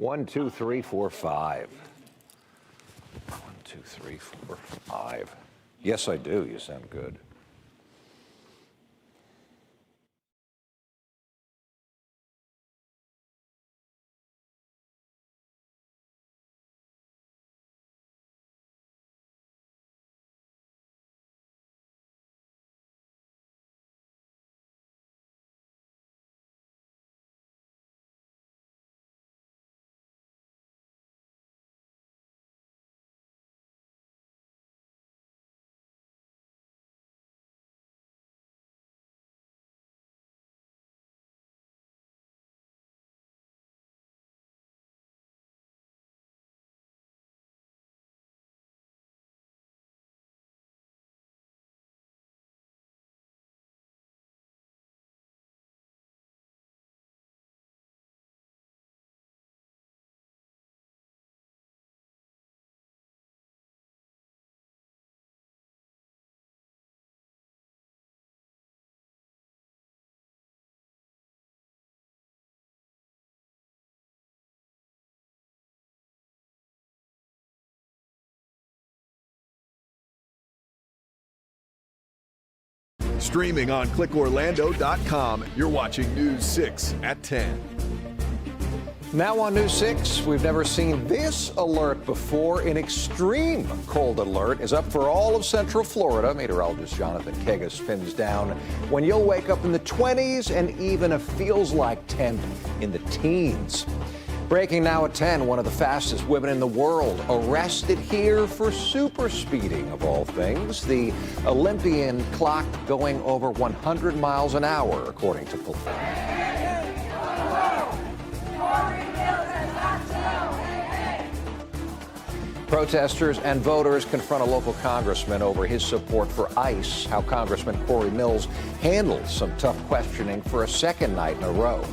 1, 2, 3, 4, 5. 1, 2, 3, 4, 5. Yes, I do. You sound good. Streaming on clickorlando.com, you're watching News 6 at 10. Now on News 6, we've never seen this alert before. An extreme cold alert is up for all of Central Florida. Meteorologist Jonathan Kegas pins down when you'll wake up in the 20s and even a feels like temp in the teens. Breaking now at 10, one of the fastest women in the world arrested here for super speeding, of all things. The Olympian clocked going over 100 miles an hour, according to police. Protesters and voters confront a local congressman over his support for ICE, how Congressman Corey Mills handled some tough questioning for a second night in a row.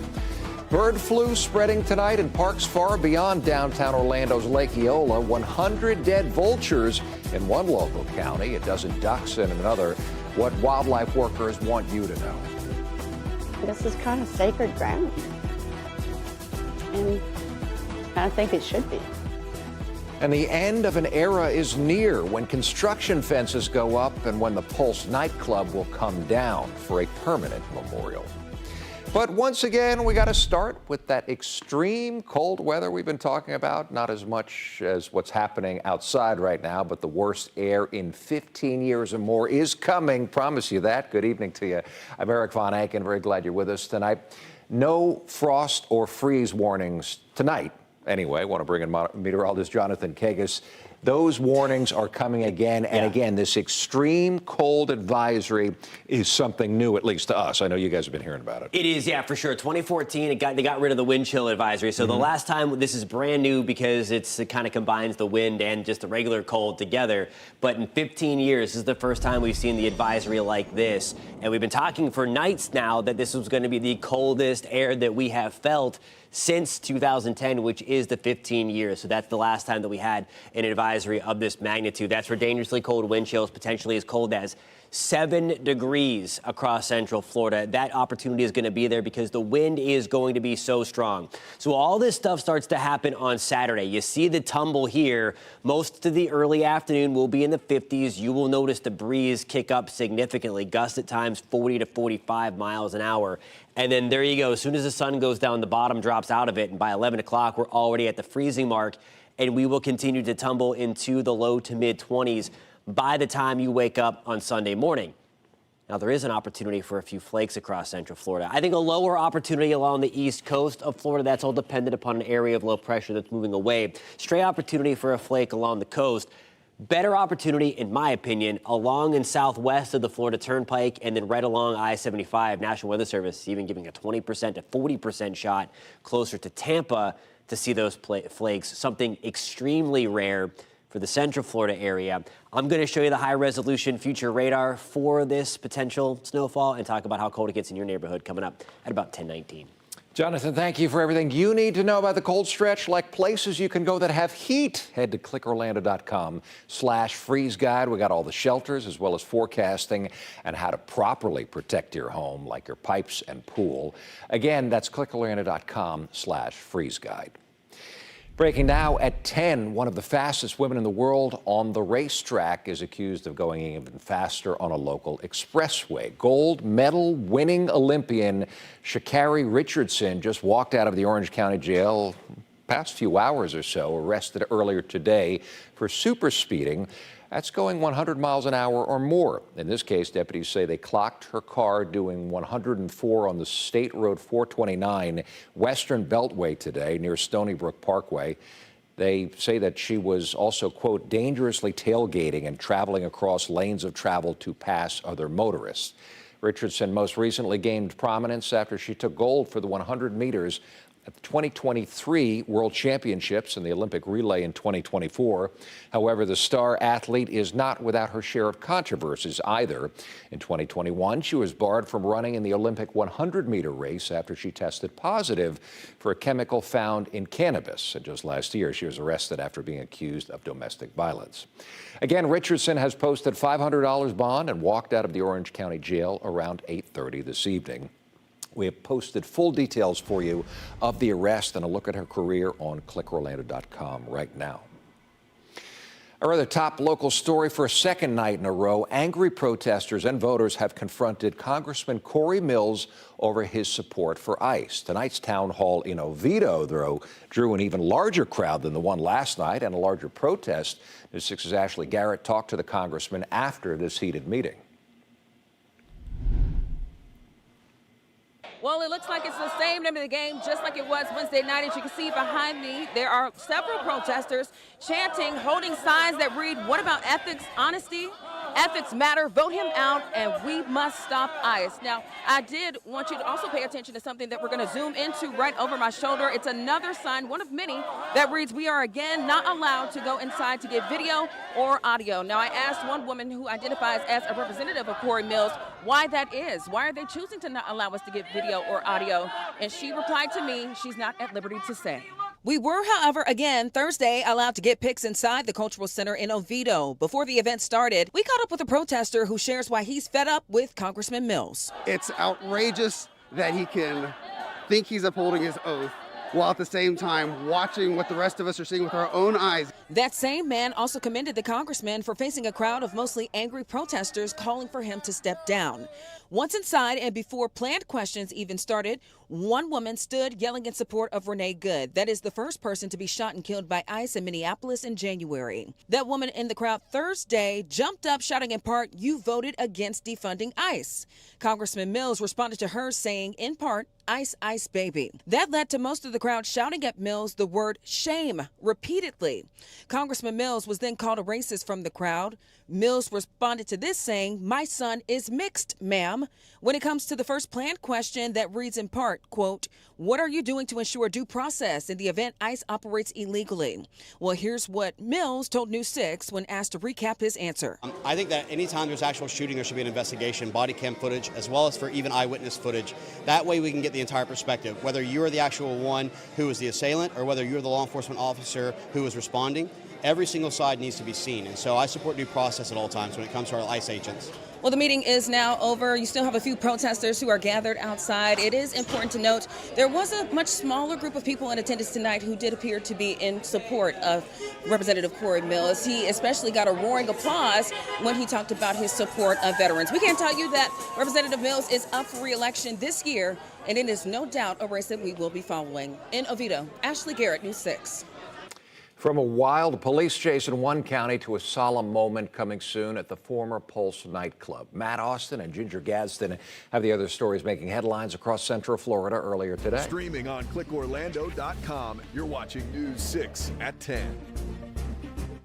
Bird flu spreading tonight in parks far beyond downtown Orlando's Lake Eola. 100 dead vultures in one local county, a dozen ducks in another. What wildlife workers want you to know. This is kind of sacred ground, and I think it should be. And the end of an era is near when construction fences go up and when the Pulse nightclub will come down for a permanent memorial. But once again, we got to start with that extreme cold weather we've been talking about. Not as much as what's happening outside right now, but the worst air in 15 years or more is coming. Promise you that. Good evening to you. I'm Eric Von Anken. Very glad you're with us tonight. No frost or freeze warnings tonight. Anyway, I want to bring in meteorologist Jonathan Kegas. Those warnings are coming again and again. This extreme cold advisory is something new, at least to us. I know you guys have been hearing about it. It is, yeah, for sure. 2014, they got rid of the wind chill advisory. So the last time, this is brand new because it kind of combines the wind and just the regular cold together. But in 15 years, this is the first time we've seen the advisory like this. And we've been talking for nights now that this was going to be the coldest air that we have felt since 2010, which is the 15 years. So that's the last time that we had an advisory of this magnitude. That's for dangerously cold wind chills, potentially as cold as 7 degrees across Central Florida. That opportunity is going to be there because the wind is going to be so strong. So all this stuff starts to happen on Saturday. You see the tumble here. Most of the early afternoon will be in the 50s. You will notice the breeze kick up significantly. Gusts at times 40 to 45 miles an hour. And then there you go. As soon as the sun goes down, the bottom drops out of it. And by 11 o'clock, we're already at the freezing mark. And we will continue to tumble into the low to mid 20s by the time you wake up on Sunday morning. Now, there is an opportunity for a few flakes across Central Florida. I think a lower opportunity along the east coast of Florida. That's all dependent upon an area of low pressure that's moving away. Stray opportunity for a flake along the coast. Better opportunity, in my opinion, along and southwest of the Florida Turnpike and then right along I-75. National Weather Service even giving a 20% to 40% shot closer to Tampa to see those flakes, something extremely rare for the Central Florida area. I'm going to show you the high-resolution future radar for this potential snowfall and talk about how cold it gets in your neighborhood coming up at about 10:19. Jonathan, thank you for everything you need to know about the cold stretch, like places you can go that have heat. Head to clickorlando.com/freeze guide. We got all the shelters as well as forecasting and how to properly protect your home, like your pipes and pool. Again, that's clickorlando.com/freeze guide. Breaking now at 10, one of the fastest women in the world on the racetrack is accused of going even faster on a local expressway. Gold medal winning Olympian Sha'Carri Richardson just walked out of the Orange County Jail past few hours or so, arrested earlier today for super speeding. That's going 100 miles an hour or more. In this case, deputies say they clocked her car doing 104 on the State Road 429 Western Beltway today near Stony Brook Parkway. They say that she was also, quote, dangerously tailgating and traveling across lanes of travel to pass other motorists. Richardson most recently gained prominence after she took gold for the 100 meters at the 2023 World Championships and the Olympic relay in 2024. However, the star athlete is not without her share of controversies either. In 2021, she was barred from running in the Olympic 100-meter race after she tested positive for a chemical found in cannabis. And just last year, she was arrested after being accused of domestic violence. Again, Richardson has posted $500 bond and walked out of the Orange County Jail around 8:30 this evening. We have posted full details for you of the arrest and a look at her career on clickorlando.com right now. Our other top local story for a second night in a row, angry protesters and voters have confronted Congressman Corey Mills over his support for ICE. Tonight's town hall in Oviedo, though, drew an even larger crowd than the one last night and a larger protest. News 6's Ashley Garrett talked to the congressman after this heated meeting. Well, it looks like it's the same name of the game, just like it was Wednesday night. As you can see behind me, there are several protesters chanting, holding signs that read, "What about ethics, honesty? Ethics matter, vote him out, and we must stop ICE." Now, I did want you to also pay attention to something that we're going to zoom into right over my shoulder. It's another sign, one of many, that reads, "We are again not allowed to go inside to get video or audio." Now, I asked one woman who identifies as a representative of Corey Mills why that is. Why are they choosing to not allow us to get video or audio? And she replied to me, she's not at liberty to say. We were, however, again, Thursday, allowed to get pics inside the Cultural Center in Oviedo. Before the event started, we caught up with a protester who shares why he's fed up with Congressman Mills. It's outrageous that he can think he's upholding his oath while at the same time watching what the rest of us are seeing with our own eyes. That same man also commended the congressman for facing a crowd of mostly angry protesters calling for him to step down. Once inside and before planned questions even started, one woman stood yelling in support of Renee Good. That is the first person to be shot and killed by ICE in Minneapolis in January. That woman in the crowd Thursday jumped up shouting in part, "You voted against defunding ICE." Congressman Mills responded to her saying, in part, "ICE, ICE, baby." That led to most of the crowd shouting at Mills the word shame repeatedly. Congressman Mills was then called a racist from the crowd. Mills responded to this saying, "My son is mixed, ma'am." When it comes to the first planned question that reads in part, quote, "What are you doing to ensure due process in the event ICE operates illegally?" Well, here's what Mills told News 6 when asked to recap his answer. I think that anytime there's actual shooting, there should be an investigation, body cam footage, as well as for even eyewitness footage. That way we can get the entire perspective, whether you're the actual one who was the assailant or whether you're the law enforcement officer who was responding. Every single side needs to be seen, and so I support due process at all times when it comes to our ICE agents. Well, the meeting is now over. You still have a few protesters who are gathered outside. It is important to note there was a much smaller group of people in attendance tonight who did appear to be in support of Representative Corey Mills. He especially got a roaring applause when he talked about his support of veterans. We can tell you that Representative Mills is up for re-election this year, and it is no doubt a race that we will be following. In Oviedo, Ashley Garrett, News 6. From a wild police chase in one county to a solemn moment coming soon at the former Pulse nightclub. Matt Austin and Ginger Gadsden have the other stories making headlines across Central Florida earlier today. Streaming on clickorlando.com, you're watching News 6 at 10.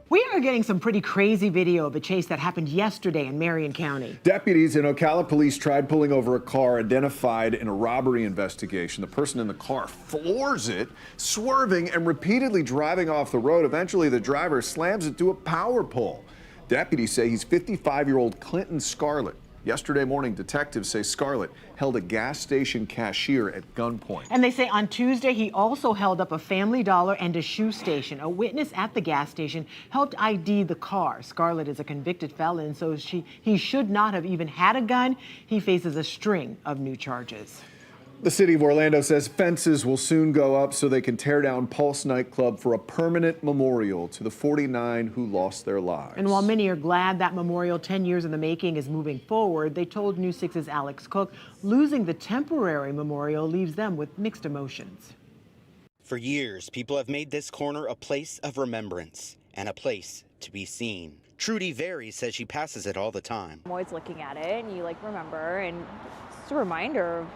We are getting some pretty crazy video of a chase that happened yesterday in Marion County. Deputies in Ocala police tried pulling over a car identified in a robbery investigation. The person in the car floors it, swerving and repeatedly driving off the road. Eventually, the driver slams it to a power pole. Deputies say he's 55-year-old Clinton Scarlett. Yesterday morning, detectives say Scarlett held a gas station cashier at gunpoint. And they say on Tuesday, he also held up a Family Dollar and a shoe station. A witness at the gas station helped ID the car. Scarlett is a convicted felon, so he should not have even had a gun. He faces a string of new charges. The city of Orlando says fences will soon go up so they can tear down Pulse nightclub for a permanent memorial to the 49 who lost their lives. And while many are glad that memorial, 10 years in the making, is moving forward, they told News 6's Alex Cook losing the temporary memorial leaves them with mixed emotions. For years, people have made this corner a place of remembrance and a place to be seen. Trudy Very says she passes it all the time. I'm always looking at it and you remember, and it's a reminder of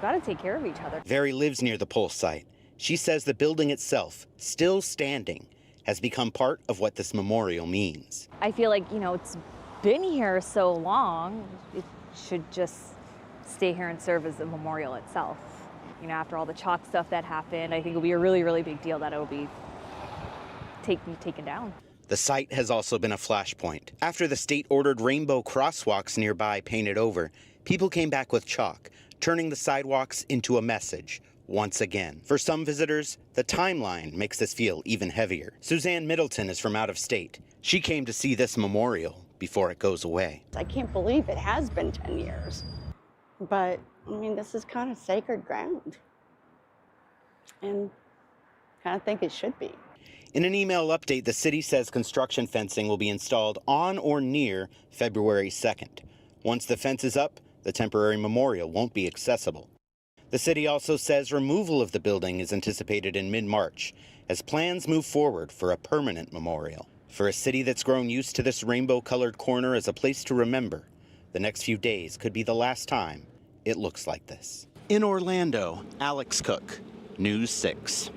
got to take care of each other. Very lives near the Pulse site. She says the building itself, still standing, has become part of what this memorial means. I feel like, it's been here so long, it should just stay here and serve as a memorial itself. After all the chalk stuff that happened, I think it'll be a really, really big deal that it'll be taken down. The site has also been a flashpoint. After the state ordered rainbow crosswalks nearby painted over, people came back with chalk, turning the sidewalks into a message once again. For some visitors, the timeline makes this feel even heavier. Suzanne Middleton is from out of state. She came to see this memorial before it goes away. I can't believe it has been 10 years. But, this is kind of sacred ground. And I kind of think it should be. In an email update, the city says construction fencing will be installed on or near February 2nd. Once the fence is up, the temporary memorial won't be accessible. The city also says removal of the building is anticipated in mid-March as plans move forward for a permanent memorial. For a city that's grown used to this rainbow-colored corner as a place to remember, the next few days could be the last time it looks like this. In Orlando, Alex Cook, News 6.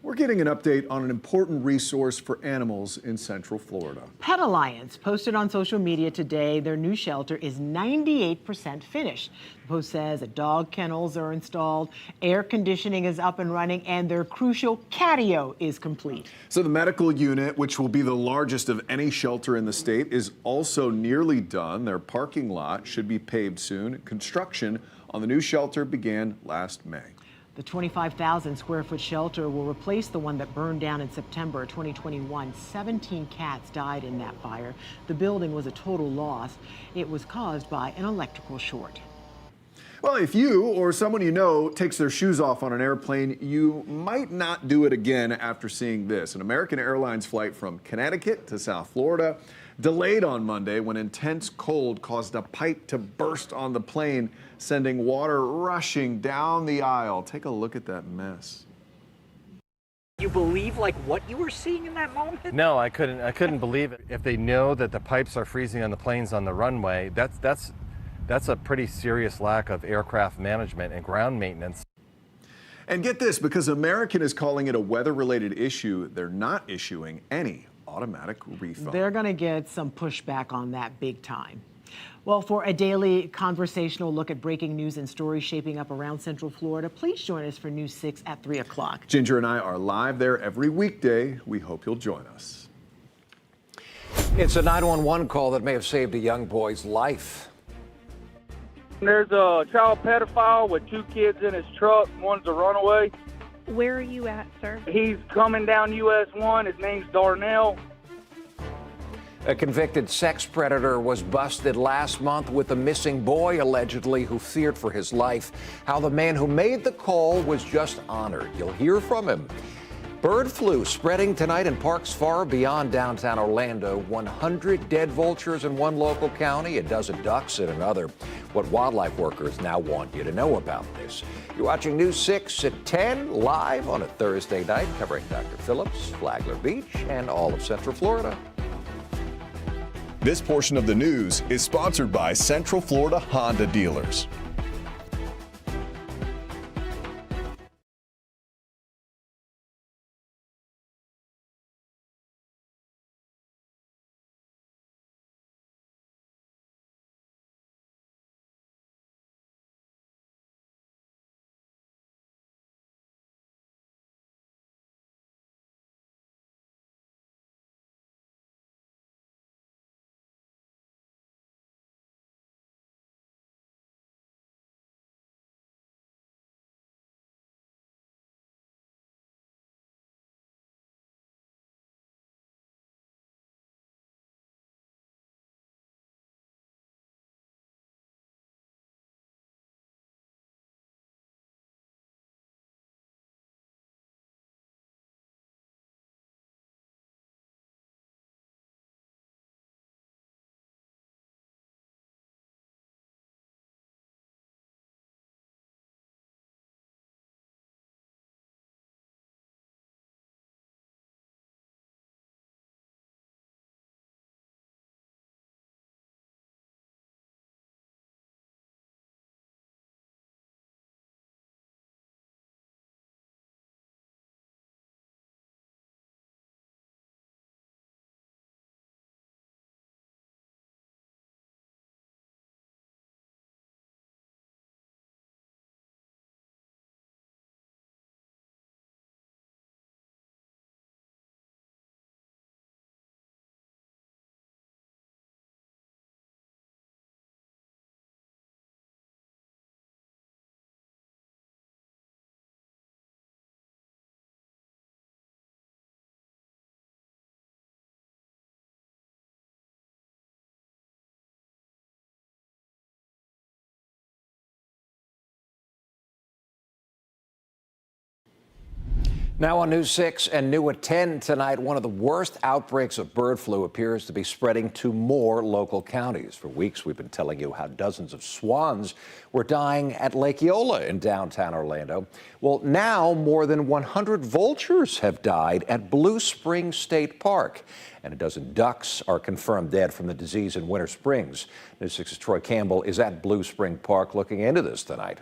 We're getting an update on an important resource for animals in Central Florida. Pet Alliance posted on social media today their new shelter is 98% finished. The post says that dog kennels are installed, air conditioning is up and running, and their crucial catio is complete. So the medical unit, which will be the largest of any shelter in the state, is also nearly done. Their parking lot should be paved soon. Construction on the new shelter began last May. The 25,000 square foot shelter will replace the one that burned down in September 2021. 17 cats died in that fire. The building was a total loss. It was caused by an electrical short. Well, if you or someone you know takes their shoes off on an airplane, you might not do it again after seeing this. An American Airlines flight from Connecticut to South Florida delayed on Monday when intense cold caused a pipe to burst on the plane, sending water rushing down the aisle. Take a look at that mess. You believe what you were seeing in that moment? No, I couldn't believe it. If they know that the pipes are freezing on the planes on the runway, that's a pretty serious lack of aircraft management and ground maintenance. And get this, because American is calling it a weather-related issue, they're not issuing any automatic refund. They're going to get some pushback on that big time. Well, for a daily conversational look at breaking news and stories shaping up around Central Florida, please join us for News 6 at 3 o'clock. Ginger and I are live there every weekday. We hope you'll join us. It's a 911 call that may have saved a young boy's life. There's a child pedophile with 2 kids in his truck. One's a runaway. Where are you at, sir? He's coming down US 1. His name's Darnell. A convicted sex predator was busted last month with a missing boy, allegedly, who feared for his life. How the man who made the call was just honored. You'll hear from him. Bird flu spreading tonight in parks far beyond downtown Orlando. 100 dead vultures in one local county, a dozen ducks in another. What wildlife workers now want you to know about this. You're watching News 6 at 10, live on a Thursday night, covering Dr. Phillips, Flagler Beach, and all of Central Florida. This portion of the news is sponsored by Central Florida Honda Dealers. Now on News 6 and new at 10 tonight, one of the worst outbreaks of bird flu appears to be spreading to more local counties. For weeks, we've been telling you how dozens of swans were dying at Lake Eola in downtown Orlando. Well, now more than 100 vultures have died at Blue Springs State Park. And a dozen ducks are confirmed dead from the disease in Winter Springs. News 6's Troy Campbell is at Blue Spring Park looking into this tonight.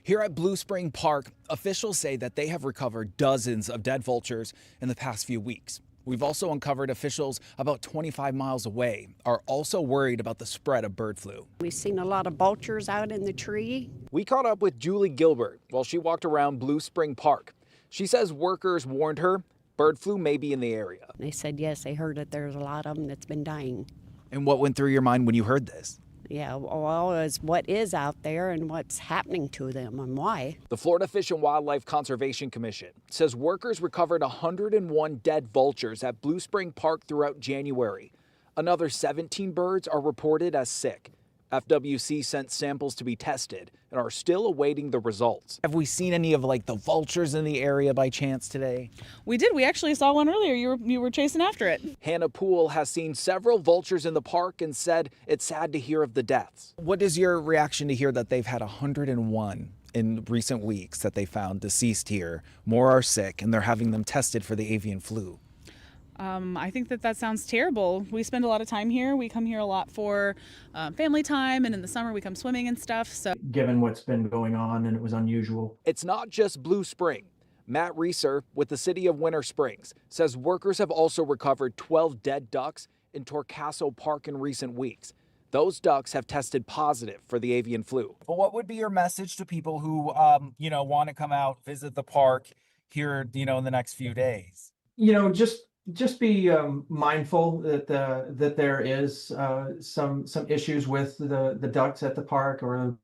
Here at Blue Spring Park, officials say that they have recovered dozens of dead vultures in the past few weeks. We've also uncovered officials about 25 miles away are also worried about the spread of bird flu. We've seen a lot of vultures out in the tree. We caught up with Julie Gilbert while she walked around Blue Spring Park. She says workers warned her bird flu may be in the area. They said, yes, they heard that there's a lot of them that's been dying. And what went through your mind when you heard this? Yeah, well, it's what is out there and what's happening to them and why. The Florida Fish and Wildlife Conservation Commission says workers recovered 101 dead vultures at Blue Spring Park throughout January. Another 17 birds are reported as sick. FWC sent samples to be tested and are still awaiting the results. Have we seen any of the vultures in the area by chance today? We did. We actually saw one earlier. You were chasing after it. Hannah Poole has seen several vultures in the park and said it's sad to hear of the deaths. What is your reaction to hear that they've had 101 in recent weeks that they found deceased here? More are sick and they're having them tested for the avian flu. I think that sounds terrible. We spend a lot of time here. We come here a lot for family time, and in the summer we come swimming and stuff. So, given what's been going on, and it was unusual. It's not just Blue Spring. Matt Reeser with the city of Winter Springs says workers have also recovered 12 dead ducks in Torcaso Park in recent weeks. Those ducks have tested positive for the avian flu. But what would be your message to people who, want to come out, visit the park here, in the next few days? Just be mindful that there is some issues with the ducks at the park, or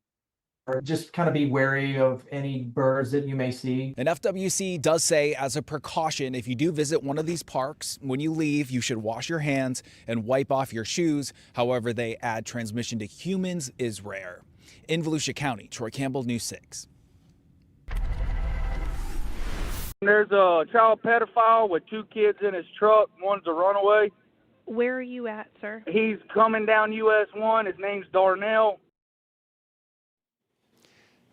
just kind of be wary of any birds that you may see. And FWC does say, as a precaution, if you do visit one of these parks, when you leave, you should wash your hands and wipe off your shoes. However, they add transmission to humans is rare. In Volusia County, Troy Campbell, News 6. There's a child pedophile with 2 kids in his truck. One's a runaway. Where are you at, sir? He's coming down US 1. His name's Darnell.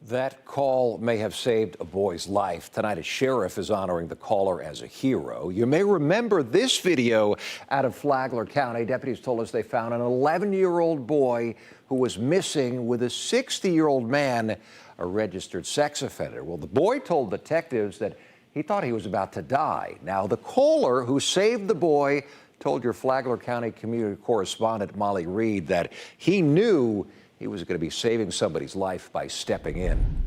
That call may have saved a boy's life. Tonight, a sheriff is honoring the caller as a hero. You may remember this video out of Flagler County. Deputies told us they found an 11-year-old boy who was missing with a 60-year-old man, a registered sex offender. Well, the boy told detectives that he thought he was about to die. Now, the caller who saved the boy told your Flagler County community correspondent, Molly Reed, that he knew he was going to be saving somebody's life by stepping in.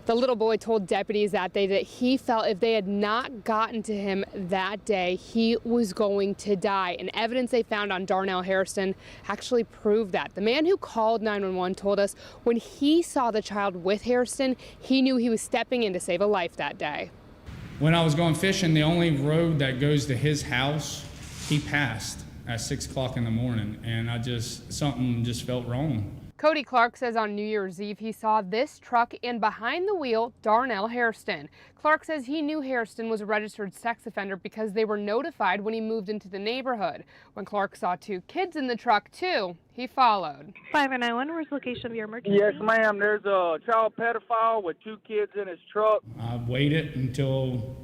The little boy told deputies that day that he felt if they had not gotten to him that day, he was going to die. And evidence they found on Darnell Hairston actually proved that. The man who called 911 told us when he saw the child with Hairston, he knew he was stepping in to save a life that day. When I was going fishing, the only road that goes to his house, he passed at 6 o'clock in the morning, and something just felt wrong. Cody Clark says on New Year's Eve he saw this truck and behind the wheel, Darnell Hairston. Clark says he knew Hairston was a registered sex offender because they were notified when he moved into the neighborhood. When Clark saw 2 kids in the truck too, he followed. 591, where's the location of your emergency? Yes, ma'am. There's a child pedophile with 2 kids in his truck. I waited until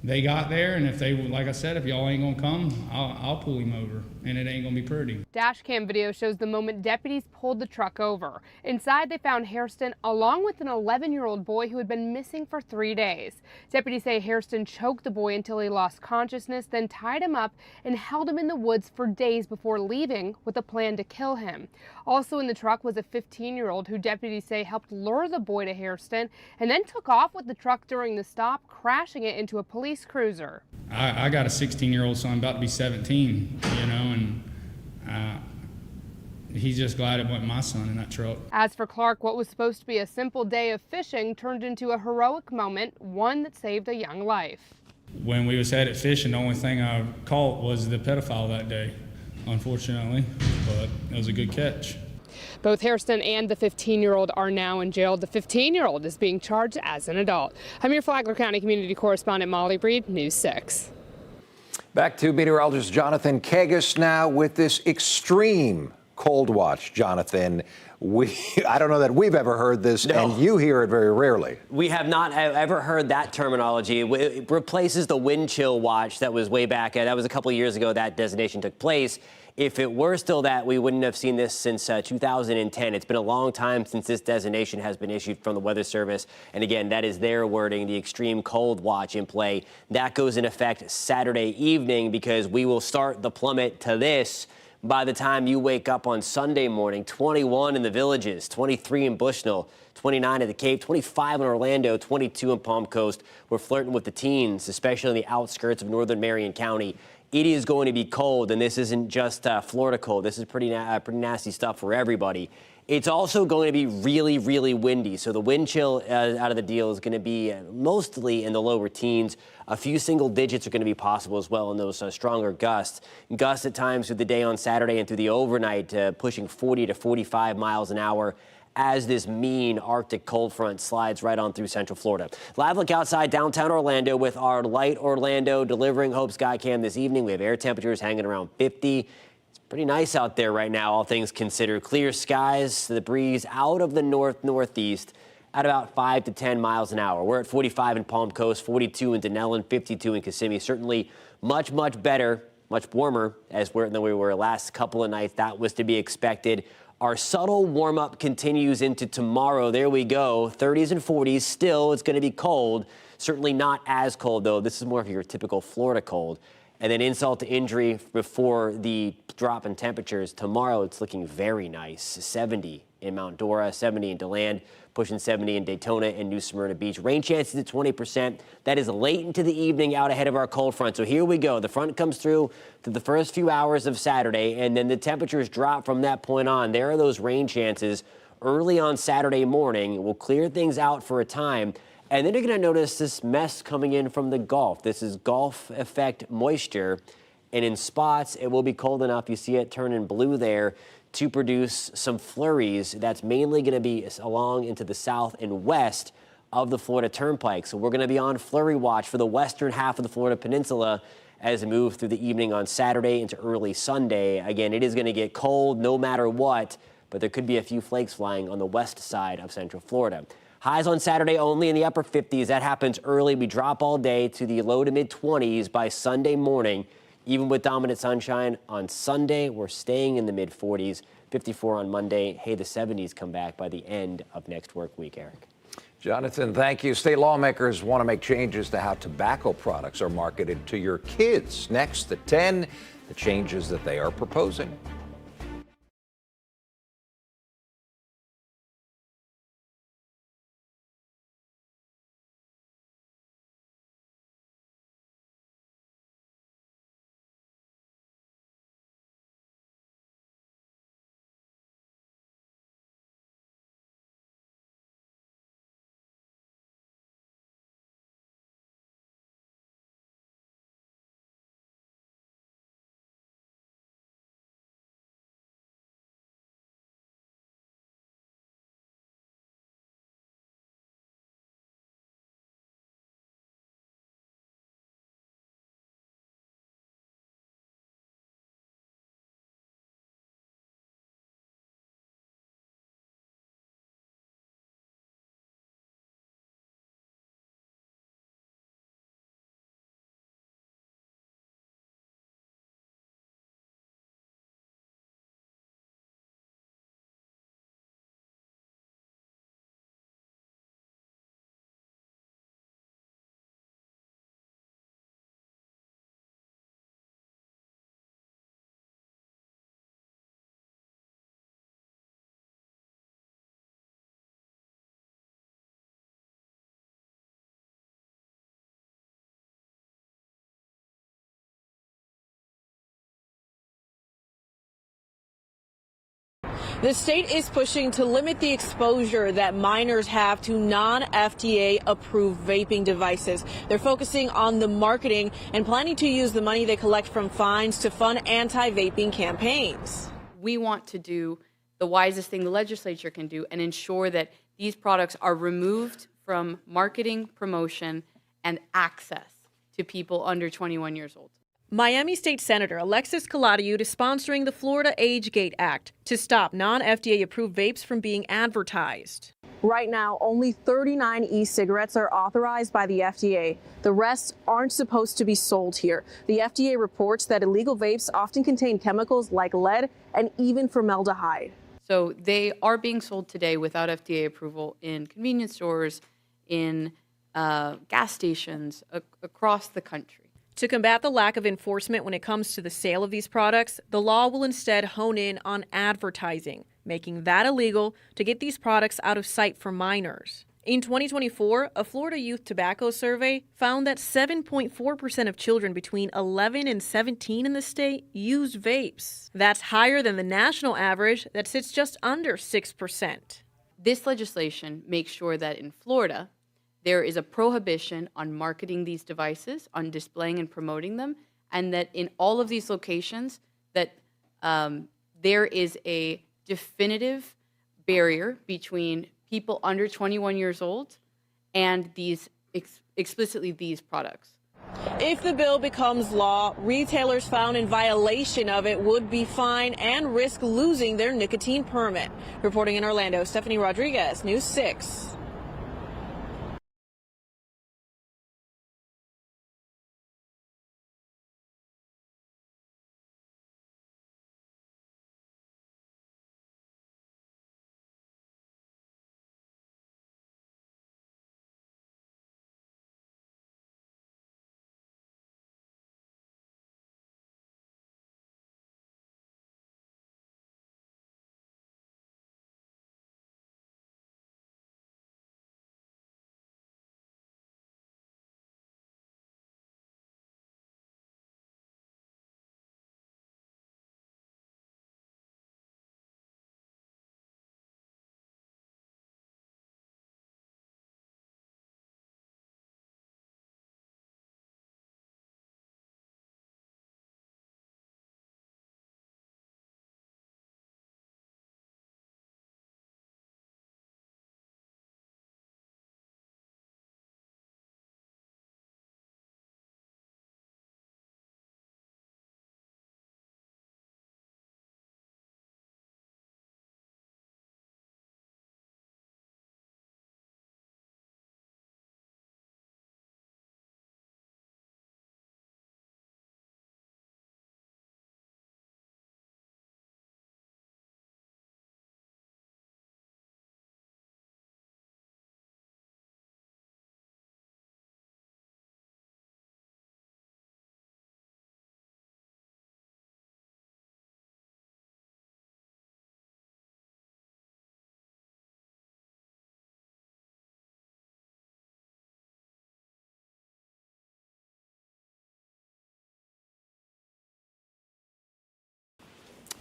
they got there, and if they, like I said, if y'all ain't gonna come, I'll pull him over, and it ain't gonna be pretty. Dash cam video shows the moment deputies pulled the truck over. Inside, they found Hairston along with an 11-year-old boy who had been missing for 3 days. Deputies say Hairston choked the boy until he lost consciousness, then tied him up and held him in the woods for days before leaving with a plan to kill him. Also in the truck was a 15-year-old who deputies say helped lure the boy to Hairston and then took off with the truck during the stop, crashing it into a police cruiser. I got a 16-year-old son about to be 17, and he's just glad it wasn't my son in that truck. As for Clark, what was supposed to be a simple day of fishing turned into a heroic moment, one that saved a young life. When we was headed fishing, the only thing I caught was the pedophile that day, unfortunately, but it was a good catch. Both Hairston and the 15-year-old are now in jail. The 15-year-old is being charged as an adult. I'm your Flagler County community correspondent Molly Breed, News 6. Back to meteorologist Jonathan Kagas now with this extreme cold watch. Jonathan, I don't know that we've ever heard this, and you hear it very rarely. We have not ever heard that terminology. It replaces the wind chill watch that was way back. That was a couple of years ago that designation took place. If it were still that, we wouldn't have seen this since 2010. It's been a long time since this designation has been issued from the Weather Service. And again, that is their wording, the extreme cold watch in play. That goes in effect Saturday evening because we will start the plummet to this by the time you wake up on Sunday morning. 21 in the Villages, 23 in Bushnell, 29 at the Cape, 25 in Orlando, 22 in Palm Coast. We're flirting with the teens, especially in the outskirts of northern Marion County. It is going to be cold, and this isn't just Florida cold. This is pretty nasty stuff for everybody. It's also going to be really, really windy. So the wind chill out of the deal is going to be mostly in the lower teens. A few single digits are going to be possible as well in those stronger gusts. Gusts at times through the day on Saturday and through the overnight, pushing 40 to 45 miles an hour as this mean Arctic cold front slides right on through Central Florida. Live look outside downtown Orlando with our Light Orlando delivering Hope Skycam this evening. We have air temperatures hanging around 50. Pretty nice out there right now, all things considered. Clear skies, the breeze out of the northeast at about 5 to 10 miles an hour. We're at 45 in Palm Coast, 42 in Denellen, 52 in Kissimmee. Certainly much, much better, much warmer than we were last couple of nights. That was to be expected. Our subtle warm-up continues into tomorrow. There we go, 30s and 40s. Still, it's going to be cold. Certainly not as cold, though. This is more of your typical Florida cold. And then insult to injury before the drop in temperatures. Tomorrow, it's looking very nice. 70 in Mount Dora, 70 in DeLand, pushing 70 in Daytona and New Smyrna Beach. Rain chances at 20%. That is late into the evening out ahead of our cold front. So here we go. The front comes through the first few hours of Saturday, and then the temperatures drop from that point on. There are those rain chances early on Saturday morning. We'll clear things out for a time. And then you're going to notice this mess coming in from the Gulf. This is Gulf effect moisture. And in spots, it will be cold enough. You see it turning blue there to produce some flurries. That's mainly going to be along into the south and west of the Florida Turnpike. So we're going to be on flurry watch for the western half of the Florida Peninsula as we move through the evening on Saturday into early Sunday. Again, it is going to get cold no matter what, but there could be a few flakes flying on the west side of Central Florida. Highs on Saturday only in the upper 50s. That happens early. We drop all day to the low to mid 20s by Sunday morning. Even with dominant sunshine on Sunday, we're staying in the mid 40s. 54 on Monday. Hey, the 70s come back by the end of next work week, Eric. Jonathan, thank you. State lawmakers want to make changes to how tobacco products are marketed to your kids. Next at 10, the changes that they are proposing. The state is pushing to limit the exposure that minors have to non-FDA approved vaping devices. They're focusing on the marketing and planning to use the money they collect from fines to fund anti-vaping campaigns. We want to do the wisest thing the legislature can do and ensure that these products are removed from marketing, promotion, and access to people under 21 years old. Miami State Senator Alexis Calatayud is sponsoring the Florida AgeGate Act to stop non-FDA approved vapes from being advertised. Right now, only 39 e-cigarettes are authorized by the FDA. The rest aren't supposed to be sold here. The FDA reports that illegal vapes often contain chemicals like lead and even formaldehyde. So they are being sold today without FDA approval in convenience stores, in gas stations across the country. To combat the lack of enforcement when it comes to the sale of these products, the law will instead hone in on advertising, making that illegal to get these products out of sight for minors. In 2024, a Florida Youth Tobacco Survey found that 7.4% of children between 11 and 17 in the state used vapes. That's higher than the national average that sits just under 6%. This legislation makes sure that in Florida, there is a prohibition on marketing these devices, on displaying and promoting them, and that in all of these locations that there is a definitive barrier between people under 21 years old and these explicitly these products. If the bill becomes law, retailers found in violation of it would be fined and risk losing their nicotine permit. Reporting in Orlando, Stephanie Rodriguez, News 6.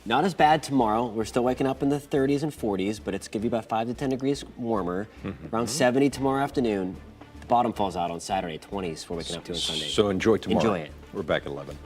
Not as bad tomorrow. We're still waking up in the 30s and 40s, but it's going to be about 5 to 10 degrees warmer. Around 70 tomorrow afternoon. The bottom falls out on Saturday, 20s we're waking up to on Sunday. So enjoy tomorrow. Enjoy it. We're back at 11.